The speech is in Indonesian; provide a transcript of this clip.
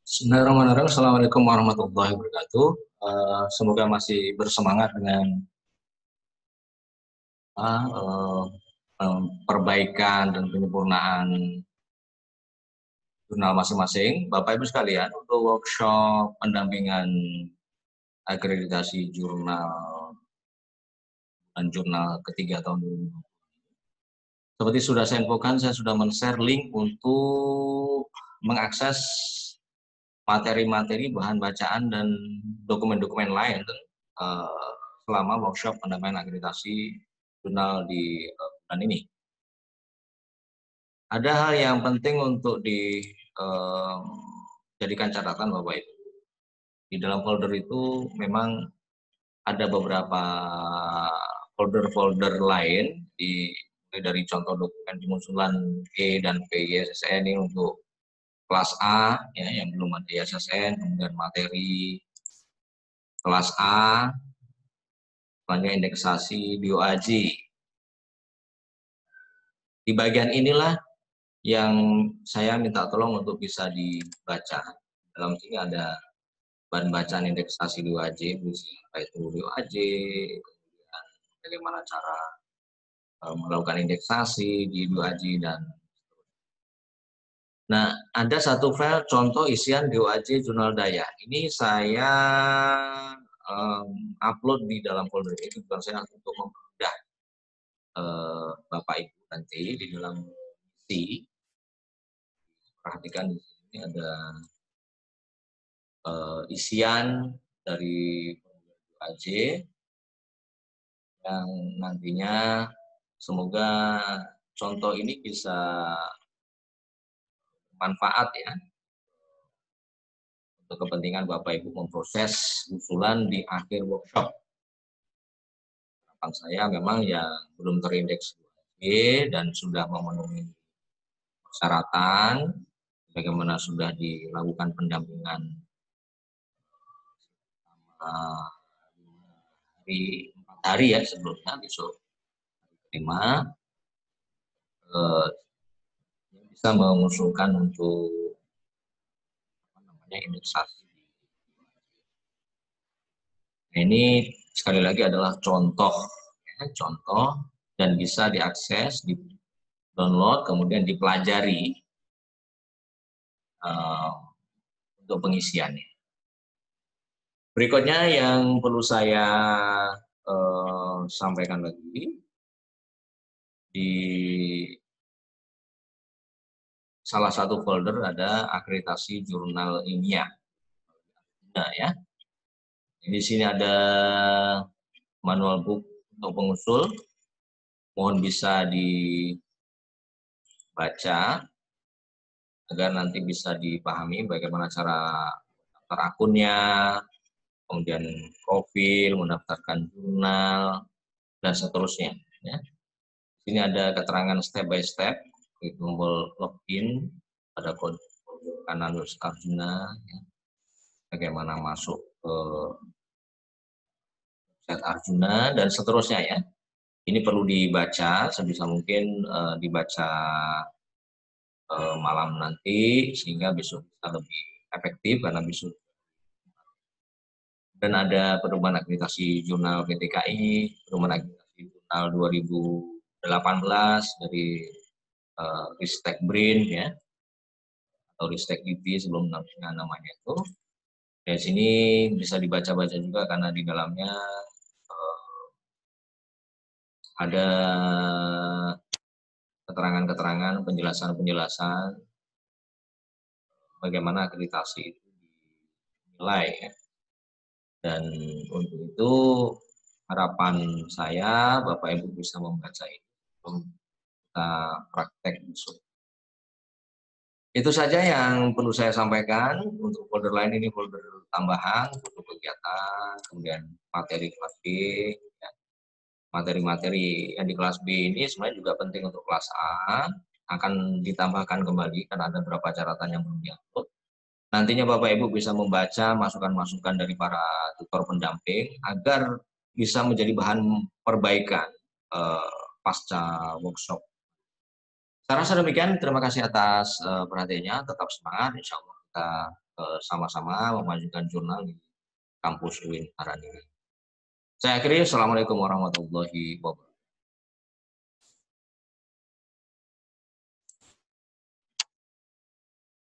Bismillahirrahmanirrahim. Assalamualaikum warahmatullahi wabarakatuh. Semoga masih bersemangat dengan perbaikan dan penyempurnaan jurnal masing-masing. Bapak Ibu sekalian, untuk workshop pendampingan akreditasi jurnal dan jurnal ketiga tahun 2020. Seperti sudah saya infokan, saya sudah men-share link untuk mengakses materi-materi, bahan bacaan, dan dokumen-dokumen lain selama workshop pendampingan akreditasi jurnal di bulan ini. Ada hal yang penting untuk dijadikan catatan Bapak Ibu. Di dalam folder itu memang ada beberapa folder-folder lain dari contoh dokumen pengusulan E dan P ISSN ini untuk kelas A ya, yang belum ada ISSN, kemudian materi kelas A, selanjutnya indeksasi DOAJ. Di bagian inilah yang saya minta tolong untuk bisa dibaca. Dalam sini ada bahan bacaan indeksasi DOAJ, apa itu DOAJ, kemudian bagaimana cara melakukan indeksasi di DOAJ dan nah, ada satu file contoh isian DOAJ Jurnal Daya. Ini saya upload di dalam folder ini, bukan saya untuk mempermudah Bapak Ibu nanti di dalam misi. Perhatikan di sini ada isian dari DOAJ yang nantinya semoga contoh ini bisa manfaat ya untuk kepentingan Bapak Ibu memproses usulan di akhir workshop. Harapan saya memang yang belum terindeks dan sudah memenuhi persyaratan, bagaimana sudah dilakukan pendampingan hari 4 hari ya sebelumnya, besok hari 5, bisa mengusulkan untuk indeksasi. Nah, ini sekali lagi adalah contoh dan bisa diakses, di download, kemudian dipelajari untuk pengisiannya. Berikutnya yang perlu saya sampaikan lagi, di salah satu folder ada akreditasi jurnal ilmiah. Nah, ya. Di sini ada manual book untuk pengusul. Mohon bisa dibaca agar nanti bisa dipahami bagaimana cara daftar akunnya, kemudian profil, mendaftarkan jurnal, dan seterusnya. Ya. Di sini ada keterangan step by step, tombol login, ada kode kanan Arjuna, ya. Bagaimana masuk ke website Arjuna, dan seterusnya ya. Ini perlu dibaca, sebisa mungkin dibaca malam nanti, sehingga besok bisa lebih efektif, karena besok. Dan ada pedoman akreditasi jurnal PTKI, pedoman akreditasi jurnal 2018 dari Ristek Brain ya, atau Ristek IP sebelum namanya itu. Dari sini bisa dibaca-baca juga karena di dalamnya ada keterangan-keterangan, penjelasan-penjelasan bagaimana akreditasi itu dinilai ya. Dan untuk itu harapan saya Bapak Ibu bisa membaca itu untuk kita praktek besok. Itu saja yang perlu saya sampaikan. Untuk folder lain ini folder tambahan untuk kegiatan, kemudian materi kelas B. Ya. Materi-materi yang di kelas B ini sebenarnya juga penting untuk kelas A, akan ditambahkan kembali karena ada beberapa catatan yang belum diupload. Nantinya Bapak Ibu bisa membaca masukan-masukan dari para tutor pendamping agar bisa menjadi bahan perbaikan pasca workshop. Saya rasa demikian. Terima kasih atas perhatiannya. Tetap semangat. Insya Allah kita sama-sama memajukan jurnal di kampus UIN Paran ini. Saya akhiri, Assalamualaikum warahmatullahi wabarakatuh.